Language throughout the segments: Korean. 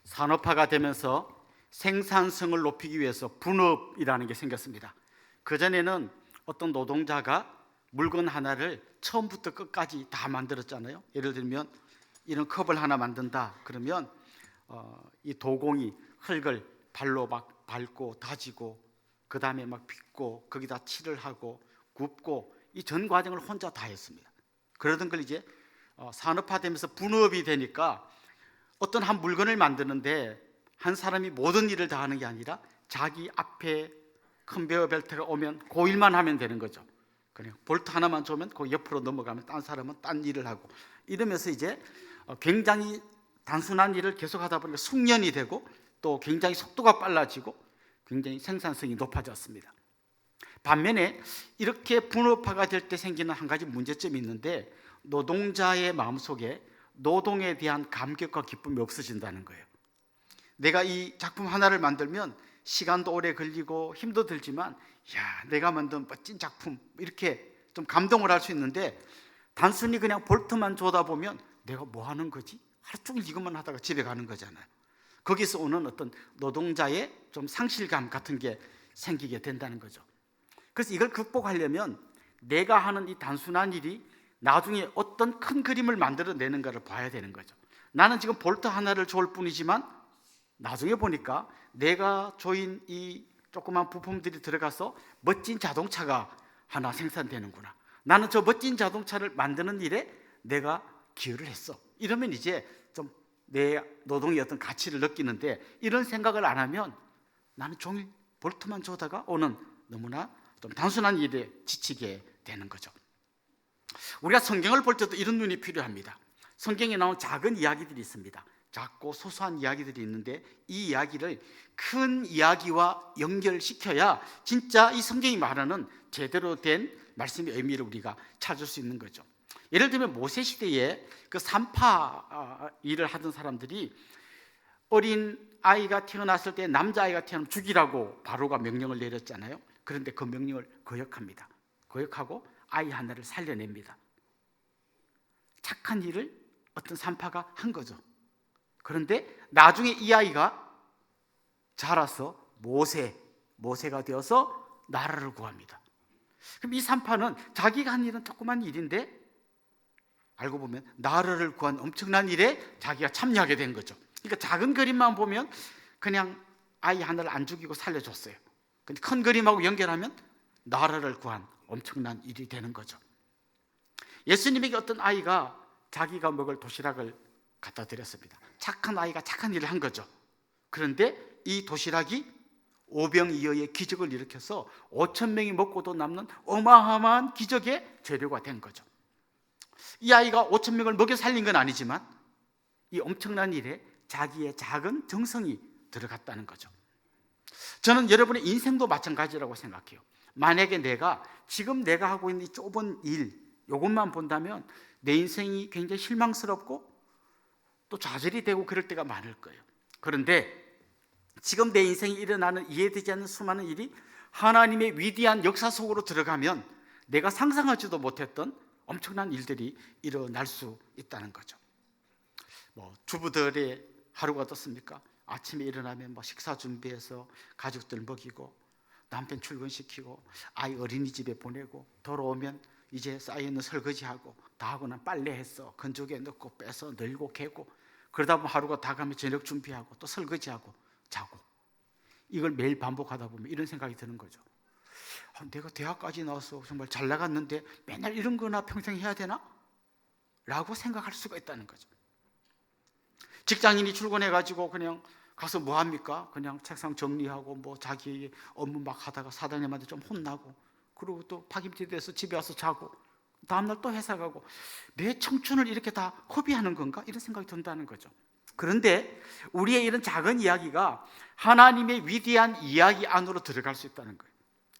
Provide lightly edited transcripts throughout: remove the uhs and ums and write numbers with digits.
산업화가 되면서 생산성을 높이기 위해서 분업이라는 게 생겼습니다. 그전에는 어떤 노동자가 물건 하나를 처음부터 끝까지 다 만들었잖아요. 예를 들면 이런 컵을 하나 만든다 그러면 이 도공이 흙을 발로 막 밟고 다지고 그 다음에 막 빚고 거기다 칠을 하고 굽고 이 전 과정을 혼자 다 했습니다. 그러던 걸 이제 산업화되면서 분업이 되니까 어떤 한 물건을 만드는데 한 사람이 모든 일을 다 하는 게 아니라 자기 앞에 컨베이어 벨트가 오면 그 일만 하면 되는 거죠. 그냥 볼트 하나만 조면 그 옆으로 넘어가면 딴 사람은 딴 일을 하고 이러면서 이제 굉장히 단순한 일을 계속하다 보니까 숙련이 되고 또 굉장히 속도가 빨라지고 굉장히 생산성이 높아졌습니다. 반면에 이렇게 분업화가 될 때 생기는 한 가지 문제점이 있는데 노동자의 마음속에 노동에 대한 감격과 기쁨이 없어진다는 거예요. 내가 이 작품 하나를 만들면 시간도 오래 걸리고 힘도 들지만 야, 내가 만든 멋진 작품 이렇게 좀 감동을 할 수 있는데 단순히 그냥 볼트만 조다 보면 내가 뭐 하는 거지? 하루 종일 이것만 하다가 집에 가는 거잖아요. 거기서 오는 어떤 노동자의 좀 상실감 같은 게 생기게 된다는 거죠. 그래서 이걸 극복하려면 내가 하는 이 단순한 일이 나중에 어떤 큰 그림을 만들어내는가를 봐야 되는 거죠. 나는 지금 볼트 하나를 조을 뿐이지만 나중에 보니까 내가 조인 이 조그만 부품들이 들어가서 멋진 자동차가 하나 생산되는구나. 나는 저 멋진 자동차를 만드는 일에 내가 기여를 했어. 이러면 이제 좀 내 노동의 어떤 가치를 느끼는데 이런 생각을 안 하면 나는 종일 볼트만 조다가 오는 너무나 좀 단순한 일에 지치게 되는 거죠. 우리가 성경을 볼 때도 이런 눈이 필요합니다. 성경에 나온 작은 이야기들이 있습니다. 작고 소소한 이야기들이 있는데 이 이야기를 큰 이야기와 연결시켜야 진짜 이 성경이 말하는 제대로 된 말씀의 의미를 우리가 찾을 수 있는 거죠. 예를 들면 모세 시대에 그 산파 일을 하던 사람들이 어린 아이가 태어났을 때 남자아이가 태어나면 죽이라고 바로가 명령을 내렸잖아요. 그런데 그 명령을 거역합니다. 거역하고 아이 하나를 살려냅니다. 착한 일을 어떤 산파가 한 거죠. 그런데 나중에 이 아이가 자라서 모세가 되어서 나라를 구합니다. 그럼 이 산파는 자기가 한 일은 조그만 일인데 알고 보면 나라를 구한 엄청난 일에 자기가 참여하게 된 거죠. 그러니까 작은 그림만 보면 그냥 아이 하나를 안 죽이고 살려줬어요. 근데 큰 그림하고 연결하면 나라를 구한 엄청난 일이 되는 거죠. 예수님에게 어떤 아이가 자기가 먹을 도시락을 갖다 드렸습니다. 착한 아이가 착한 일을 한 거죠. 그런데 이 도시락이 오병이어의 기적을 일으켜서 5,000명이 먹고도 남는 어마어마한 기적의 재료가 된 거죠. 이 아이가 5,000명을 먹여 살린 건 아니지만 이 엄청난 일에 자기의 작은 정성이 들어갔다는 거죠. 저는 여러분의 인생도 마찬가지라고 생각해요. 만약에 지금 내가 하고 있는 이 좁은 일 이것만 본다면 내 인생이 굉장히 실망스럽고 또 좌절이 되고 그럴 때가 많을 거예요. 그런데 지금 내 인생에 일어나는 이해되지 않는 수많은 일이 하나님의 위대한 역사 속으로 들어가면 내가 상상하지도 못했던 엄청난 일들이 일어날 수 있다는 거죠. 주부들의 하루가 어떻습니까? 아침에 일어나면 식사 준비해서 가족들 먹이고 남편 출근시키고 아이 어린이집에 보내고 돌아오면 이제 쌓여있는 설거지하고 다 하고 난 빨래했어 건조기에 넣고 빼서 널고 개고 그러다 보면 하루가 다 가면 저녁 준비하고 또 설거지하고 자고 이걸 매일 반복하다 보면 이런 생각이 드는 거죠. 내가 대학까지 나와서 정말 잘 나갔는데 맨날 이런 거나 평생 해야 되나? 라고 생각할 수가 있다는 거죠. 직장인이 출근해가지고 그냥 가서 뭐 합니까? 그냥 책상 정리하고 자기 업무 막 하다가 사장님한테 좀 혼나고 그리고 또 파김치 돼서 집에 와서 자고 다음날 또 회사 가고 내 청춘을 이렇게 다 허비하는 건가? 이런 생각이 든다는 거죠. 그런데 우리의 이런 작은 이야기가 하나님의 위대한 이야기 안으로 들어갈 수 있다는 거예요.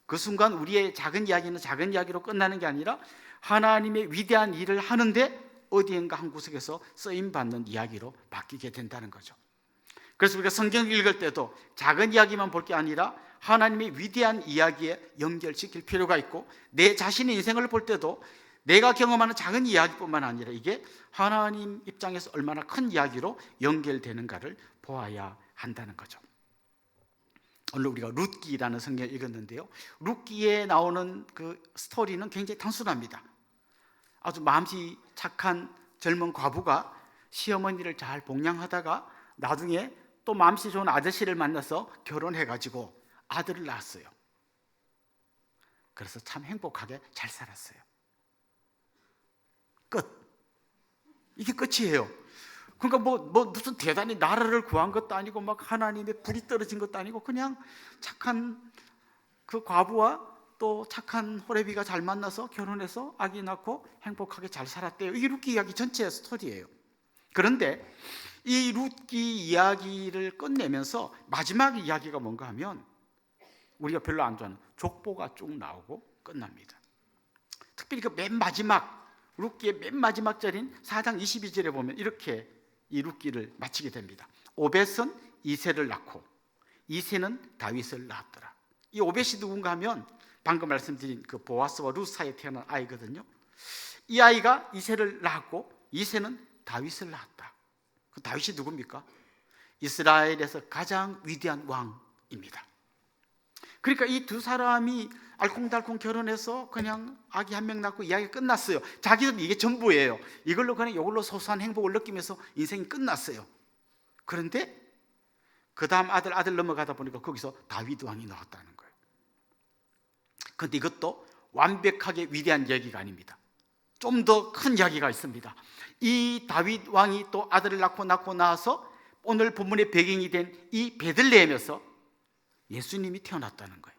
그 순간 우리의 작은 이야기는 작은 이야기로 끝나는 게 아니라 하나님의 위대한 일을 하는데 어디엔가 한 구석에서 쓰임받는 이야기로 바뀌게 된다는 거죠. 그래서 우리가 성경을 읽을 때도 작은 이야기만 볼 게 아니라 하나님의 위대한 이야기에 연결시킬 필요가 있고 내 자신의 인생을 볼 때도 내가 경험하는 작은 이야기뿐만 아니라 이게 하나님 입장에서 얼마나 큰 이야기로 연결되는가를 보아야 한다는 거죠. 오늘 우리가 룻기라는 성경을 읽었는데요, 룻기에 나오는 그 스토리는 굉장히 단순합니다. 아주 마음씨 착한 젊은 과부가 시어머니를 잘 복양하다가 나중에 또 마음씨 좋은 아저씨를 만나서 결혼해가지고 아들을 낳았어요. 그래서 참 행복하게 잘 살았어요. 끝. 이게 끝이에요. 그러니까 뭐 무슨 대단히 나라를 구한 것도 아니고 막 하나님의 불이 떨어진 것도 아니고 그냥 착한 그 과부와 또 착한 호레비가 잘 만나서 결혼해서 아기 낳고 행복하게 잘 살았대요. 이게 룻기 이야기 전체의 스토리예요. 그런데 이 룻기 이야기를 끝내면서 마지막 이야기가 뭔가 하면 우리가 별로 안 좋아하는 족보가 쭉 나오고 끝납니다. 특별히 그 맨 마지막 룻기의 맨 마지막 절인 4장 22절에 보면 이렇게 이 룻기를 마치게 됩니다. 오벳은 이새를 낳고 이새는 다윗을 낳았더라. 이 오벳이 누군가 하면 방금 말씀드린 그 보아스와 룻 사이에 태어난 아이거든요. 이 아이가 이새를 낳았고 이새는 다윗을 낳았다. 그 다윗이 누굽니까? 이스라엘에서 가장 위대한 왕입니다. 그러니까 이 두 사람이 알콩달콩 결혼해서 그냥 아기 한 명 낳고 이야기가 끝났어요. 자기들은 이게 전부예요. 이걸로 그냥 이걸로 소소한 행복을 느끼면서 인생이 끝났어요. 그런데 그 다음 아들 넘어가다 보니까 거기서 다윗 왕이 나왔다는 거예요. 그런데 이것도 완벽하게 위대한 이야기가 아닙니다. 좀 더 큰 이야기가 있습니다. 이 다윗 왕이 또 아들을 낳고 나서 오늘 본문의 배경이 된 이 베들레헴에서 예수님이 태어났다는 거예요.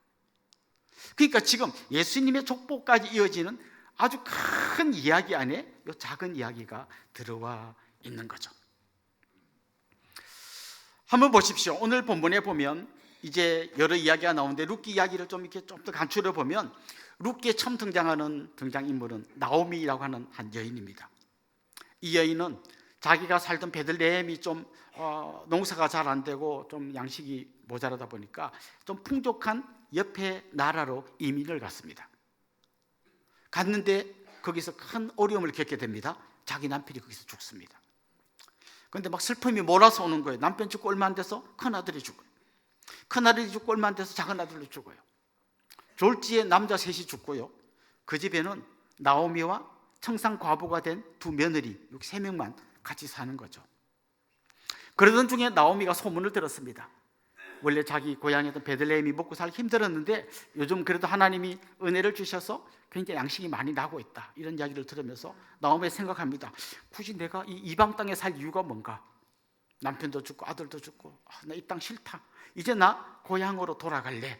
그러니까 지금 예수님의 족보까지 이어지는 아주 큰 이야기 안에 이 작은 이야기가 들어와 있는 거죠. 한번 보십시오. 오늘 본문에 보면 이제 여러 이야기가 나오는데 룻기 이야기를 좀 더 간추려 보면 룻기에 처음 등장하는 등장인물은 나오미라고 하는 한 여인입니다. 이 여인은 자기가 살던 베들레헴이 좀 농사가 잘 안 되고 좀 양식이 모자라다 보니까 좀 풍족한 옆에 나라로 이민을 갔습니다. 갔는데 거기서 큰 어려움을 겪게 됩니다. 자기 남편이 거기서 죽습니다. 그런데 막 슬픔이 몰아서 오는 거예요. 남편 죽고 얼마 안 돼서 큰아들이 죽어요. 큰아들이 죽고 얼마 안 돼서 작은아들도 죽어요. 졸지에 남자 셋이 죽고요. 그 집에는 나오미와 청상 과부가 된 두 며느리 3명만 같이 사는 거죠. 그러던 중에 나오미가 소문을 들었습니다. 원래 자기 고향이었던 베들레헴이 먹고 살기 힘들었는데 요즘 그래도 하나님이 은혜를 주셔서 굉장히 양식이 많이 나고 있다, 이런 이야기를 들으면서 나오미가 생각합니다. 굳이 내가 이 이방 땅에 살 이유가 뭔가? 남편도 죽고 아들도 죽고 나 이 땅 싫다. 이제 나 고향으로 돌아갈래.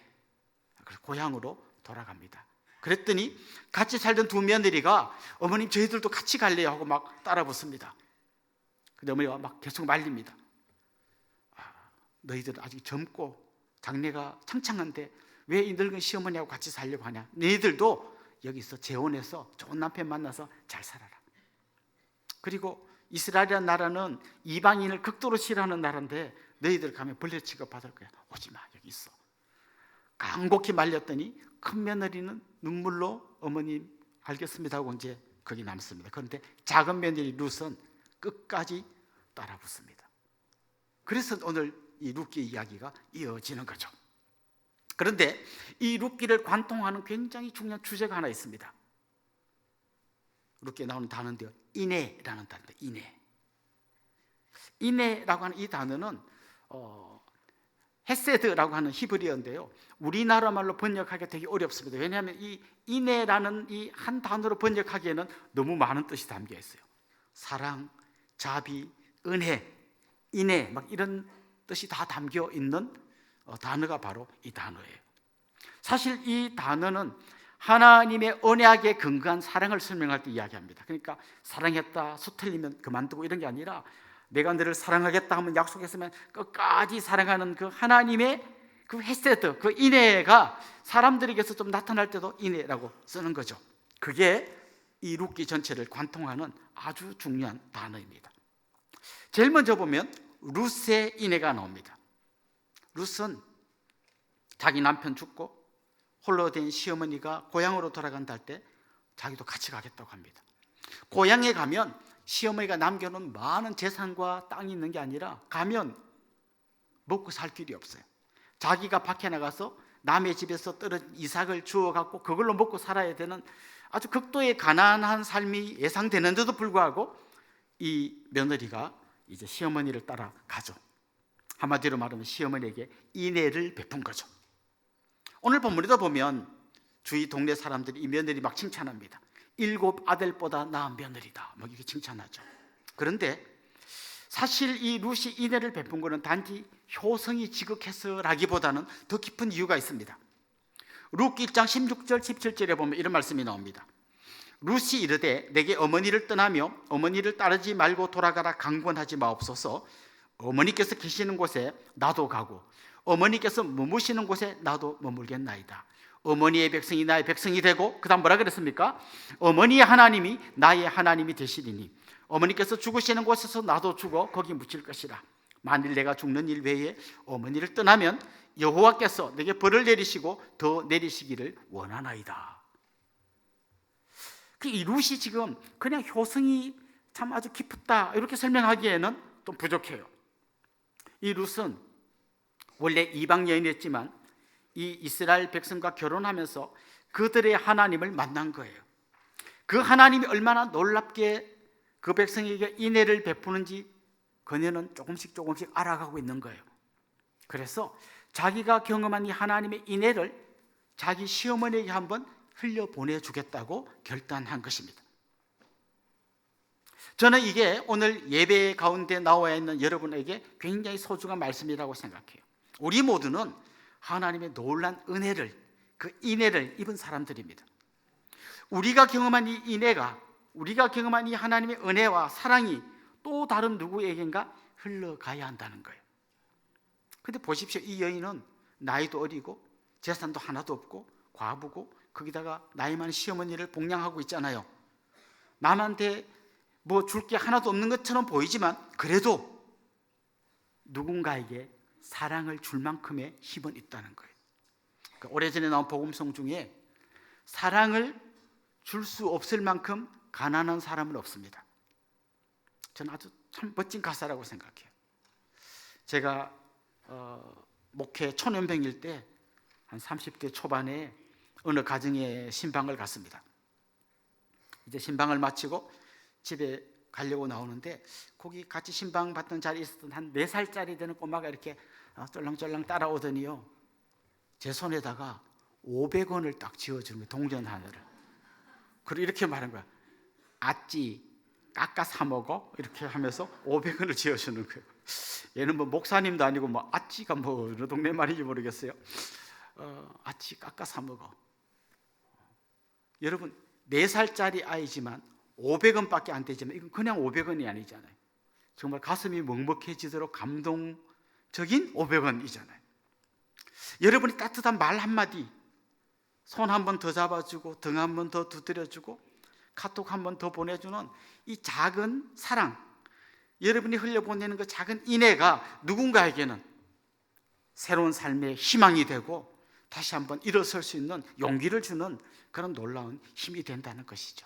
그래서 고향으로 돌아갑니다. 그랬더니 같이 살던 두 며느리가 어머님 저희들도 같이 갈래요 하고 막 따라붙습니다. 근데 어머니가 막 계속 말립니다. 너희들은 아직 젊고 장래가 창창한데 왜 이 늙은 시어머니하고 같이 살려고 하냐? 너희들도 여기서 재혼해서 좋은 남편 만나서 잘 살아라. 그리고 이스라엘이라는 나라는 이방인을 극도로 싫어하는 나라인데 너희들 가면 벌레 취급 받을 거야. 오지 마, 여기 있어. 간곡히 말렸더니 큰 며느리는 눈물로 어머님 알겠습니다 하고 이제 거기 남습니다. 그런데 작은 며느리 룻은 끝까지 따라붙습니다. 그래서 오늘 이 룻기 이야기가 이어지는 거죠. 그런데 이 룻기를 관통하는 굉장히 중요한 주제가 하나 있습니다. 룻기에 나오는 단어인데요, 인애라는 단어입니다. 인애라고 하는 이 단어는 헤세드라고 하는 히브리어인데요, 우리나라 말로 번역하기가 되게 어렵습니다. 왜냐하면 이 인애라는 이 한 단어로 번역하기에는 너무 많은 뜻이 담겨 있어요. 사랑, 자비, 은혜, 인애 막 이런 뜻이 다 담겨 있는 단어가 바로 이 단어예요. 사실 이 단어는 하나님의 언약에 근거한 사랑을 설명할 때 이야기합니다. 그러니까 사랑했다, 수틀리면 그만두고 이런 게 아니라 내가 너를 사랑하겠다 하면 약속했으면 끝까지 사랑하는 그 하나님의 그 헤세드, 그 인애가 사람들에게서 좀 나타날 때도 인애라고 쓰는 거죠. 그게 이 룻기 전체를 관통하는 아주 중요한 단어입니다. 제일 먼저 보면 룻의 인애가 나옵니다. 룻은 자기 남편 죽고 홀로 된 시어머니가 고향으로 돌아간다 할 때 자기도 같이 가겠다고 합니다. 고향에 가면 시어머니가 남겨놓은 많은 재산과 땅이 있는 게 아니라 가면 먹고 살 길이 없어요. 자기가 밖에 나가서 남의 집에서 떨어진 이삭을 주워갖고 그걸로 먹고 살아야 되는 아주 극도의 가난한 삶이 예상되는데도 불구하고 이 며느리가 이제 시어머니를 따라가죠. 한마디로 말하면 시어머니에게 인애를 베푼 거죠. 오늘 본문에도 보면 주위 동네 사람들이 이 며느리 막 칭찬합니다. 7 아들보다 나은 며느리다, 뭐 이렇게 칭찬하죠. 그런데 사실 이 룻이 인애를 베푼 것은 단지 효성이 지극해서라기보다는 더 깊은 이유가 있습니다. 룻 1장 16절 17절에 보면 이런 말씀이 나옵니다. 룻이 이르되 내게 어머니를 떠나며 어머니를 따르지 말고 돌아가라 강권하지 마옵소서. 어머니께서 계시는 곳에 나도 가고 어머니께서 머무시는 곳에 나도 머물겠나이다. 어머니의 백성이 나의 백성이 되고, 그 다음 뭐라 그랬습니까? 어머니의 하나님이 나의 하나님이 되시리니 어머니께서 죽으시는 곳에서 나도 죽어 거기 묻힐 것이라. 만일 내가 죽는 일 외에 어머니를 떠나면 여호와께서 내게 벌을 내리시고 더 내리시기를 원하나이다. 이 룻이 지금 그냥 효성이 참 아주 깊다 이렇게 설명하기에는 좀 부족해요. 이 룻은 원래 이방 여인이었지만 이 이스라엘 백성과 결혼하면서 그들의 하나님을 만난 거예요. 그 하나님이 얼마나 놀랍게 그 백성에게 인애를 베푸는지 그녀는 조금씩 알아가고 있는 거예요. 그래서 자기가 경험한 이 하나님의 인애를 자기 시어머니에게 한번 흘려보내주겠다고 결단한 것입니다. 저는 이게 오늘 예배 가운데 나와 있는 여러분에게 굉장히 소중한 말씀이라고 생각해요. 우리 모두는 하나님의 놀란 은혜를, 그 인애를 입은 사람들입니다. 우리가 경험한 이 인애가, 우리가 경험한 이 하나님의 은혜와 사랑이 또 다른 누구에겐가 흘러가야 한다는 거예요. 근데 보십시오. 이 여인은 나이도 어리고 재산도 하나도 없고 과부고 거기다가 나이 많은 시어머니를 복양하고 있잖아요. 남한테 뭐 줄 게 하나도 없는 것처럼 보이지만 그래도 누군가에게 사랑을 줄 만큼의 힘은 있다는 거예요. 그러니까 오래전에 나온 복음성 중에 사랑을 줄 수 없을 만큼 가난한 사람은 없습니다. 저는 아주 참 멋진 가사라고 생각해요. 제가 목회 초년병일 때 한 30대 초반에 어느 가정에 신방을 갔습니다. 이제 신방을 마치고 집에 가려고 나오는데 거기 같이 신방 받던 자리에 있었던 한 4살짜리 되는 꼬마가 이렇게 쫄랑쫄랑 따라오더니요, 제 손에다가 500원을 딱 쥐어주는 거예요. 동전 하나를. 그리고 이렇게 말한 거야. 아찌 깎아 사 먹어? 이렇게 하면서 500원을 쥐어주는 거예요. 얘는 뭐 목사님도 아니고 뭐 아찌가 뭐 어느 동네 말인지 모르겠어요. 아찌 깎아 사 먹어. 여러분 4살짜리 아이지만 500원밖에 안 되지만 이건 그냥 500원이 아니잖아요. 정말 가슴이 먹먹해지도록 감동적인 500원이잖아요. 여러분이 따뜻한 말 한마디, 손 한 번 더 잡아주고 등 한 번 더 두드려주고 카톡 한 번 더 보내주는 이 작은 사랑, 여러분이 흘려보내는 그 작은 인애가 누군가에게는 새로운 삶의 희망이 되고 다시 한번 일어설 수 있는 용기를 주는 그런 놀라운 힘이 된다는 것이죠.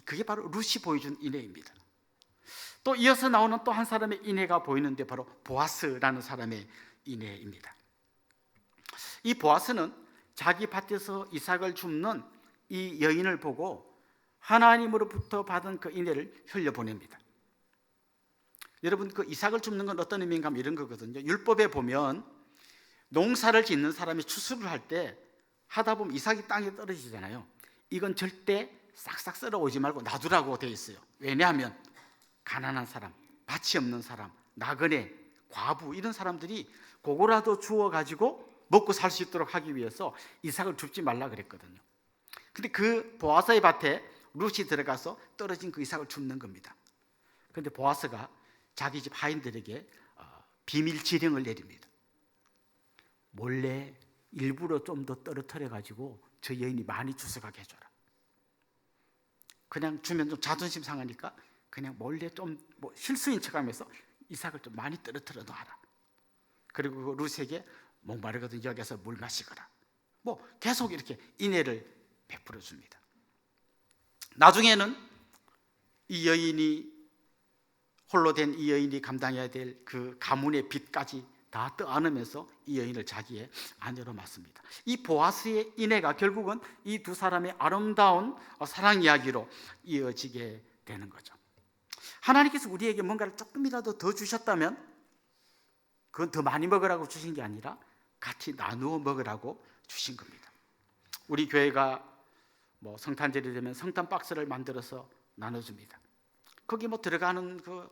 그게 바로 룻이 보여준 인애입니다. 또 이어서 나오는 또 한 사람의 인애가 보이는데 바로 보아스라는 사람의 인애입니다. 이 보아스는 자기 밭에서 이삭을 줍는 이 여인을 보고 하나님으로부터 받은 그 인애를 흘려보냅니다. 여러분 그 이삭을 줍는 건 어떤 의미인가 하면 이런 거거든요. 율법에 보면 농사를 짓는 사람이 추수를 할 때 하다 보면 이삭이 땅에 떨어지잖아요. 이건 절대 싹싹 썰어오지 말고 놔두라고 되어 있어요. 왜냐하면 가난한 사람, 밭이 없는 사람, 나그네, 과부 이런 사람들이 그거라도 주워가지고 먹고 살 수 있도록 하기 위해서 이삭을 줍지 말라 그랬거든요. 근데 그 보아스의 밭에 룻이 들어가서 떨어진 그 이삭을 줍는 겁니다. 그런데 보아스가 자기 집 하인들에게 비밀 지령을 내립니다. 몰래 일부러 좀 더 떨어뜨려가지고 저 여인이 많이 주워가게 해줘라. 그냥 주면 좀 자존심 상하니까 그냥 몰래 좀 뭐 실수인 척하면서 이삭을 좀 많이 떨어뜨려 놔라. 그리고 그 룻에게 목마르거든 여기서 물 마시거라. 뭐 계속 이렇게 인애를 베풀어 줍니다. 나중에는 이 여인이 홀로 된 이 여인이 감당해야 될 그 가문의 빚까지 다 떠안으면서 이 여인을 자기의 아내로 맞습니다. 이 보아스의 인애가 결국은 이 두 사람의 아름다운 사랑 이야기로 이어지게 되는 거죠. 하나님께서 우리에게 뭔가를 조금이라도 더 주셨다면 그건 더 많이 먹으라고 주신 게 아니라 같이 나누어 먹으라고 주신 겁니다. 우리 교회가 성탄절이 되면 성탄 박스를 만들어서 나눠줍니다. 거기 들어가는 그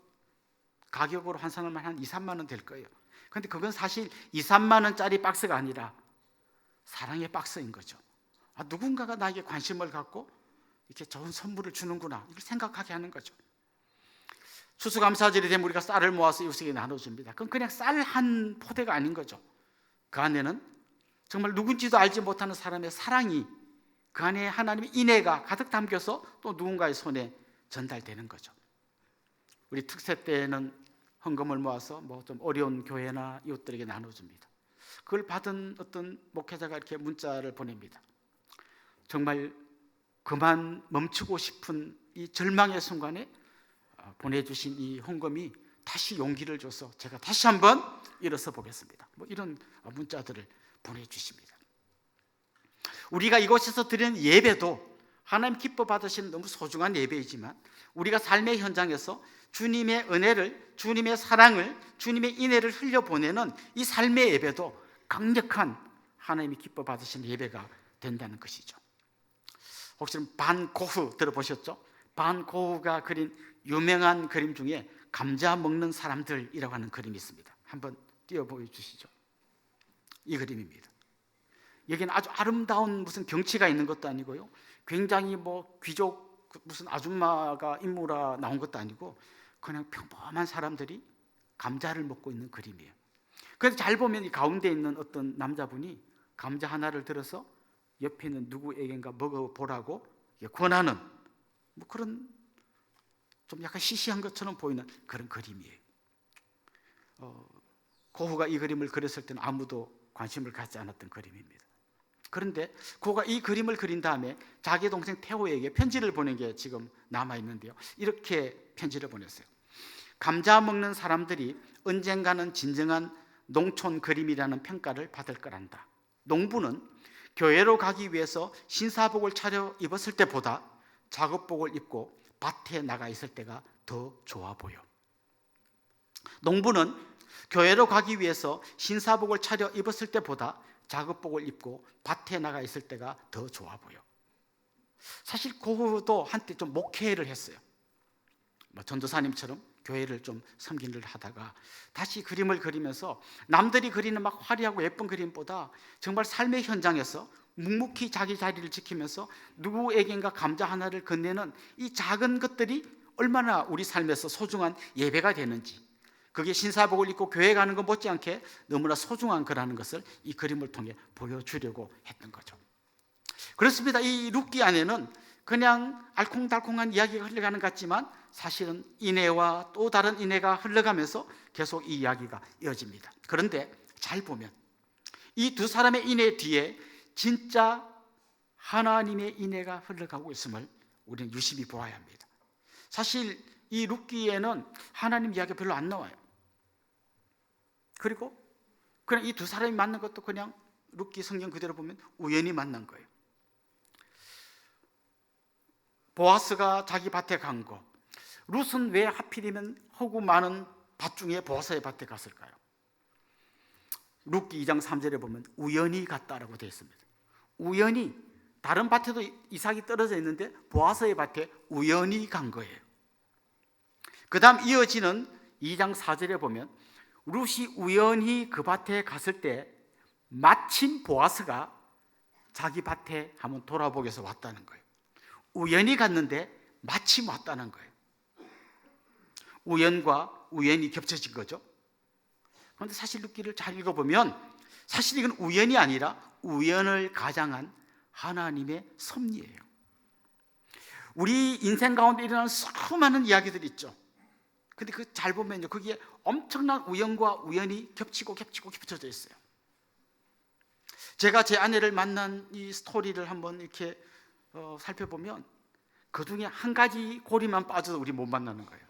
가격으로 한 사람만 한 2, 3만 원 될 거예요. 그런데 그건 사실 2, 3만 원짜리 박스가 아니라 사랑의 박스인 거죠. 누군가가 나에게 관심을 갖고 이렇게 좋은 선물을 주는구나, 이걸 생각하게 하는 거죠. 추수감사절이 되면 우리가 쌀을 모아서 이웃에게 나눠줍니다. 그건 그냥 쌀 한 포대가 아닌 거죠. 그 안에는 정말 누군지도 알지 못하는 사람의 사랑이, 그 안에 하나님의 인애가 가득 담겨서 또 누군가의 손에 전달되는 거죠. 우리 특세 때에는 헌금을 모아서 좀 어려운 교회나 이웃들에게 나눠줍니다. 그걸 받은 어떤 목회자가 이렇게 문자를 보냅니다. 정말 그만 멈추고 싶은 이 절망의 순간에 보내주신 이 헌금이 다시 용기를 줘서 제가 다시 한번 일어서 보겠습니다. 이런 문자들을 보내주십니다. 우리가 이곳에서 드리는 예배도 하나님 기뻐 받으시는 너무 소중한 예배이지만, 우리가 삶의 현장에서 주님의 은혜를, 주님의 사랑을, 주님의 인애를 흘려보내는 이 삶의 예배도 강력한 하나님이 기뻐 받으시는 예배가 된다는 것이죠. 혹시 반 고흐 들어보셨죠? 반 고흐가 그린 유명한 그림 중에 감자 먹는 사람들이라고 하는 그림이 있습니다. 한번 띄워 보여주시죠. 이 그림입니다. 여기는 아주 아름다운 무슨 경치가 있는 것도 아니고요, 굉장히 귀족 무슨 아줌마가 인물화 나온 것도 아니고 그냥 평범한 사람들이 감자를 먹고 있는 그림이에요. 그래서 잘 보면 이 가운데 있는 어떤 남자분이 감자 하나를 들어서 옆에 있는 누구에겐가 먹어보라고 권하는 그런 좀 약간 시시한 것처럼 보이는 그런 그림이에요. 고흐가 이 그림을 그렸을 때는 아무도 관심을 갖지 않았던 그림입니다. 그런데 고흐가 이 그림을 그린 다음에 자기 동생 테오에게 편지를 보낸 게 지금 남아있는데요, 이렇게 편지를 보냈어요. 감자 먹는 사람들이 언젠가는 진정한 농촌 그림이라는 평가를 받을 거란다. 농부는 교회로 가기 위해서 신사복을 차려 입었을 때보다 작업복을 입고 밭에 나가 있을 때가 더 좋아 보여. 농부는 교회로 가기 위해서 신사복을 차려 입었을 때보다 작업복을 입고 밭에 나가 있을 때가 더 좋아 보여. 사실 고흐도 한때 좀 목회를 했어요. 전도사님처럼 교회를 좀 섬긴 일을 하다가 다시 그림을 그리면서 남들이 그리는 막 화려하고 예쁜 그림보다 정말 삶의 현장에서 묵묵히 자기 자리를 지키면서 누구에겐가 감자 하나를 건네는 이 작은 것들이 얼마나 우리 삶에서 소중한 예배가 되는지, 그게 신사복을 입고 교회 가는 것 못지않게 너무나 소중한 거라는 것을 이 그림을 통해 보여주려고 했던 거죠. 그렇습니다. 이 룻기 안에는 그냥 알콩달콩한 이야기가 흘러가는 것 같지만 사실은 인애와 또 다른 인애가 흘러가면서 계속 이 이야기가 이어집니다. 그런데 잘 보면 이 두 사람의 인애 뒤에 진짜 하나님의 인애가 흘러가고 있음을 우리는 유심히 보아야 합니다. 사실 이 룻기에는 하나님 이야기가 별로 안 나와요. 그리고 그냥 이 두 사람이 만난 것도 그냥 룻기 성경 그대로 보면 우연히 만난 거예요. 보아스가 자기 밭에 간 거, 룻은 왜 하필이면 허구 많은 밭 중에 보아스의 밭에 갔을까요? 룻기 2장 3절에 보면 우연히 갔다라고 되어 있습니다. 우연히, 다른 밭에도 이삭이 떨어져 있는데 보아스의 밭에 우연히 간 거예요. 그 다음 이어지는 2장 4절에 보면 룻이 우연히 그 밭에 갔을 때 마침 보아스가 자기 밭에 한번 돌아보기 위해서 왔다는 거예요. 우연히 갔는데 마침 왔다는 거예요. 우연과 우연이 겹쳐진 거죠. 그런데 사실 룻기를 잘 읽어보면 사실 이건 우연이 아니라 우연을 가장한 하나님의 섭리예요. 우리 인생 가운데 일어나는 수많은 이야기들이 있죠. 근데 그 잘 보면요, 거기에 엄청난 우연과 우연이 겹치고 겹쳐져 있어요. 제가 제 아내를 만난 이 스토리를 한번 이렇게 살펴보면 그 중에 한 가지 고리만 빠져도 우리 못 만나는 거예요.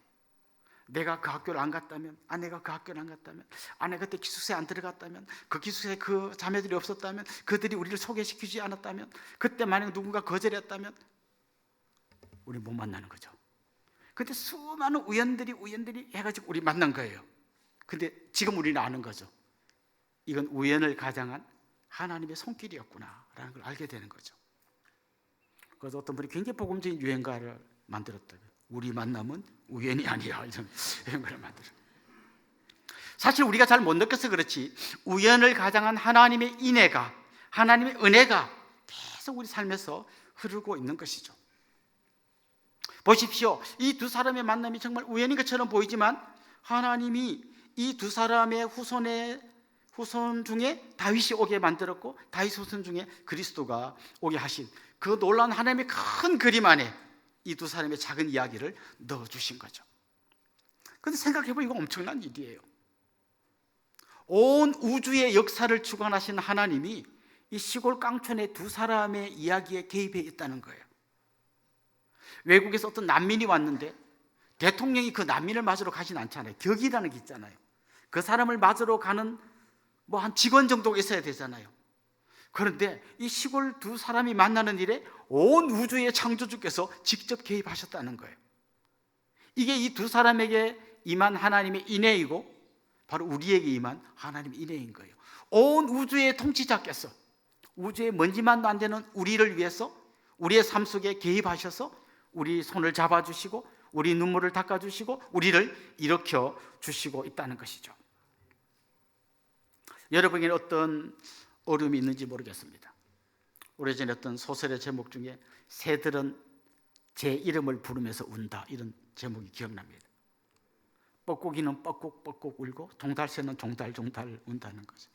내가 그 학교를 안 갔다면, 아내가 그 학교를 안 갔다면, 아내가 그때 기숙사에 안 들어갔다면, 그 기숙사에 그 자매들이 없었다면, 그들이 우리를 소개시키지 않았다면, 그때 만약 누군가 거절했다면 우리 못 만나는 거죠. 근데 수많은 우연들이 해가지고 우리 만난 거예요. 근데 지금 우리는 아는 거죠. 이건 우연을 가장한 하나님의 손길이었구나라는 걸 알게 되는 거죠. 그래서 어떤 분이 굉장히 복음적인 유행가를 만들었다고요. 우리 만남은 우연이 아니야, 이런 유행가를 만들어요. 사실 우리가 잘 못 느껴서 그렇지 우연을 가장한 하나님의 인애가, 하나님의 은혜가 계속 우리 삶에서 흐르고 있는 것이죠. 보십시오. 이 두 사람의 만남이 정말 우연인 것처럼 보이지만 하나님이 이 두 사람의 후손 중에 다윗이 오게 만들었고 다윗 후손 중에 그리스도가 오게 하신 그 놀라운 하나님의 큰 그림 안에 이 두 사람의 작은 이야기를 넣어주신 거죠. 그런데 생각해보면 이거 엄청난 일이에요. 온 우주의 역사를 주관하신 하나님이 이 시골 깡촌의 두 사람의 이야기에 개입해 있다는 거예요. 외국에서 어떤 난민이 왔는데 대통령이 그 난민을 맞으러 가진 않잖아요. 격이라는 게 있잖아요. 그 사람을 맞으러 가는 뭐 한 직원 정도가 있어야 되잖아요. 그런데 이 시골 두 사람이 만나는 일에 온 우주의 창조주께서 직접 개입하셨다는 거예요. 이게 이 두 사람에게 임한 하나님의 인애이고 바로 우리에게 임한 하나님의 인애인 거예요. 온 우주의 통치자께서 우주의 먼지만도 안 되는 우리를 위해서 우리의 삶 속에 개입하셔서 우리 손을 잡아주시고 우리 눈물을 닦아주시고 우리를 일으켜 주시고 있다는 것이죠. 여러분에게 어떤 어려움이 있는지 모르겠습니다. 오래전에 어떤 소설의 제목 중에 새들은 제 이름을 부르면서 운다, 이런 제목이 기억납니다. 뻐꾸기는 뻐꾹뻐꾹 울고 종달새는 종달종달 운다는 거죠.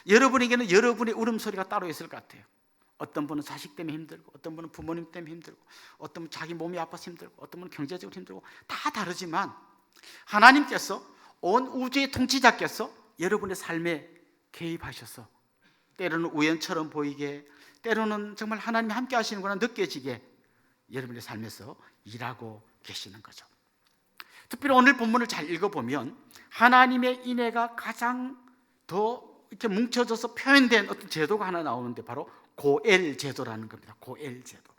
여러분에게는 여러분의 울음소리가 따로 있을 것 같아요. 어떤 분은 자식 때문에 힘들고, 어떤 분은 부모님 때문에 힘들고, 어떤 분은 자기 몸이 아파서 힘들고, 어떤 분은 경제적으로 힘들고, 다 다르지만 하나님께서 온 우주의 통치자께서 여러분의 삶에 개입하셔서 때로는 우연처럼 보이게, 때로는 정말 하나님이 함께 하시는구나 느껴지게 여러분의 삶에서 일하고 계시는 거죠. 특별히 오늘 본문을 잘 읽어보면 하나님의 인애가 가장 더 이렇게 뭉쳐져서 표현된 어떤 제도가 하나 나오는데 바로 고엘 제도라는 겁니다. 고엘 제도.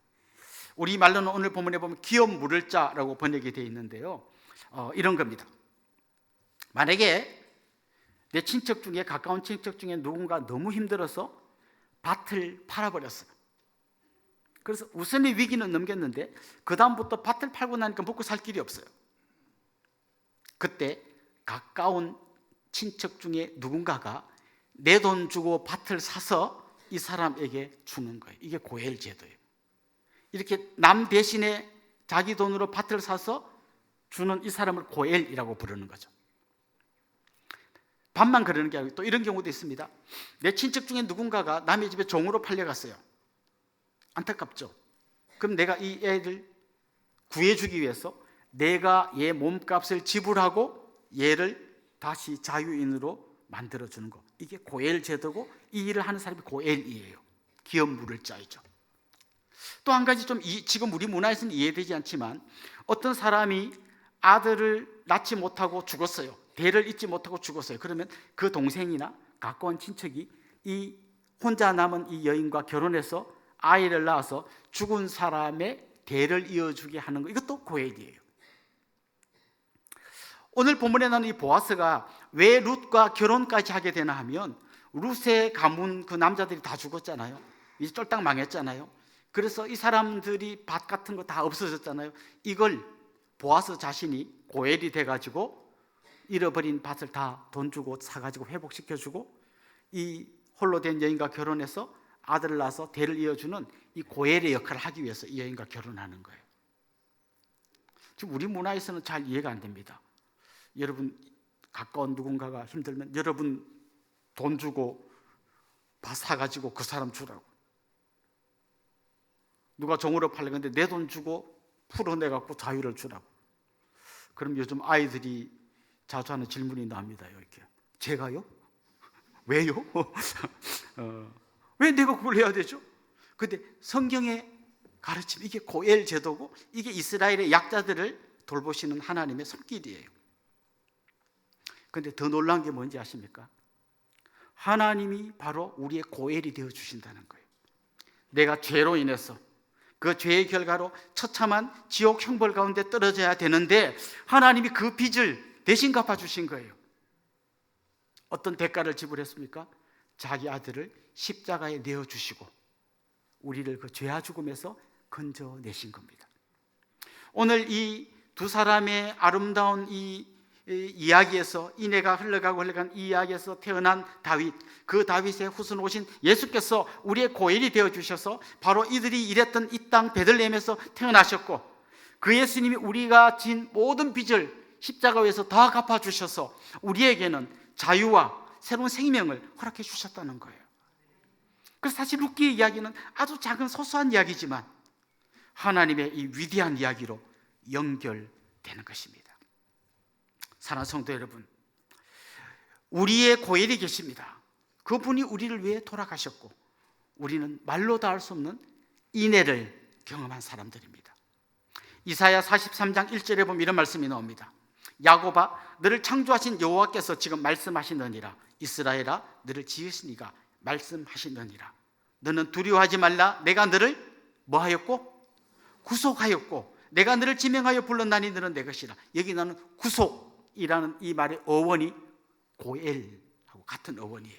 우리 말로는 오늘 본문에 보면 기업 물을 자라고 번역이 되어 있는데요. 이런 겁니다. 만약에 내 친척 중에, 가까운 친척 중에 누군가 너무 힘들어서 밭을 팔아버렸어요. 그래서 우선의 위기는 넘겼는데 그 다음부터 밭을 팔고 나니까 먹고 살 길이 없어요. 그때 가까운 친척 중에 누군가가 내 돈 주고 밭을 사서 이 사람에게 주는 거예요. 이게 고엘 제도예요. 이렇게 남 대신에 자기 돈으로 밭을 사서 주는 이 사람을 고엘이라고 부르는 거죠. 반만 그러는 게 아니고 또 이런 경우도 있습니다. 내 친척 중에 누군가가 남의 집에 종으로 팔려갔어요. 안타깝죠. 그럼 내가 이 애를 구해주기 위해서 내가 얘 몸값을 지불하고 얘를 다시 자유인으로 만들어주는 거, 이게 고엘 제도고 이 일을 하는 사람이 고엘이에요. 기업 물을 자이죠. 또 한 가지 좀 지금 우리 문화에서는 이해되지 않지만 어떤 사람이 아들을 낳지 못하고 죽었어요. 대를 잇지 못하고 죽었어요. 그러면 그 동생이나 가까운 친척이 이 혼자 남은 이 여인과 결혼해서 아이를 낳아서 죽은 사람의 대를 이어주게 하는 거, 이것도 고엘이에요. 오늘 본문에 나오는 이 보아스가 왜 룻과 결혼까지 하게 되나 하면 룻의 가문 그 남자들이 다 죽었잖아요. 이제 쫄딱 망했잖아요. 그래서 이 사람들이 밭 같은 거 다 없어졌잖아요. 이걸 보아스 자신이 고엘이 돼가지고 잃어버린 밭을 다 돈 주고 사가지고 회복시켜주고 이 홀로 된 여인과 결혼해서 아들을 낳아서 대를 이어주는 이 고엘의 역할을 하기 위해서 이 여인과 결혼하는 거예요. 지금 우리 문화에서는 잘 이해가 안 됩니다. 여러분 가까운 누군가가 힘들면 여러분 돈 주고 밭 사가지고 그 사람 주라고. 누가 종으로 팔려는데 내 돈 주고 풀어내갖고 자유를 주라고. 그럼 요즘 아이들이 자주 하는 질문이 나옵니다. 이렇게 제가요? 왜요? 왜 내가 그걸 해야 되죠? 근데 성경에 가르침, 이게 고엘 제도고 이게 이스라엘의 약자들을 돌보시는 하나님의 손길이에요. 그런데 더 놀라운 게 뭔지 아십니까? 하나님이 바로 우리의 고엘이 되어 주신다는 거예요. 내가 죄로 인해서 그 죄의 결과로 처참한 지옥 형벌 가운데 떨어져야 되는데 하나님이 그 빚을 대신 갚아주신 거예요. 어떤 대가를 지불했습니까? 자기 아들을 십자가에 내어주시고 우리를 그 죄와 죽음에서 건져내신 겁니다. 오늘 이 두 사람의 아름다운 이 이야기에서, 이내가 흘러가고 흘러간 이 이야기에서 태어난 다윗, 그 다윗의 후손 오신 예수께서 우리의 고엘이 되어주셔서 바로 이들이 일했던 이 땅 베들레헴에서 태어나셨고, 그 예수님이 우리가 진 모든 빚을 십자가 위에서 다 갚아주셔서 우리에게는 자유와 새로운 생명을 허락해 주셨다는 거예요. 그래서 사실 룻기의 이야기는 아주 작은 소소한 이야기지만 하나님의 이 위대한 이야기로 연결되는 것입니다. 사랑하는 성도 여러분, 우리의 고엘이 계십니다. 그분이 우리를 위해 돌아가셨고 우리는 말로 다 할 수 없는 인애를 경험한 사람들입니다. 이사야 43장 1절에 보면 이런 말씀이 나옵니다. 야곱아, 너를 창조하신 여호와께서 지금 말씀하시느니라. 이스라엘아, 너를 지으신 이가 말씀하시느니라. 너는 두려워하지 말라. 내가 너를 뭐하였고? 구속하였고 내가 너를 지명하여 불렀나니 너는 내 것이라. 여기 나는 구속이라는 이 말의 어원이 고엘하고 같은 어원이에요.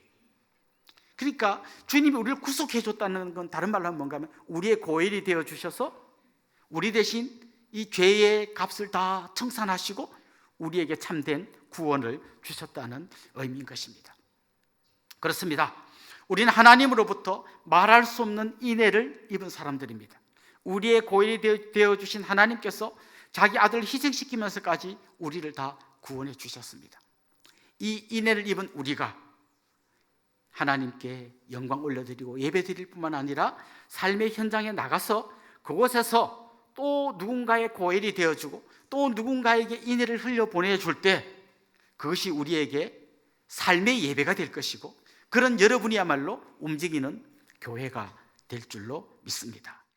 그러니까 주님이 우리를 구속해 줬다는 건 다른 말로 하면 뭔가 하면 우리의 고엘이 되어 주셔서 우리 대신 이 죄의 값을 다 청산하시고 우리에게 참된 구원을 주셨다는 의미인 것입니다. 그렇습니다. 우리는 하나님으로부터 말할 수 없는 인애를 입은 사람들입니다. 우리의 고엘이 되어주신 하나님께서 자기 아들을 희생시키면서까지 우리를 다 구원해 주셨습니다. 이 인애를 입은 우리가 하나님께 영광 올려드리고 예배드릴 뿐만 아니라 삶의 현장에 나가서 그곳에서 또 누군가의 고엘이 되어주고 또 누군가에게 인애를 흘려보내줄 때 그것이 우리에게 삶의 예배가 될 것이고 그런 여러분이야말로 움직이는 교회가 될 줄로 믿습니다.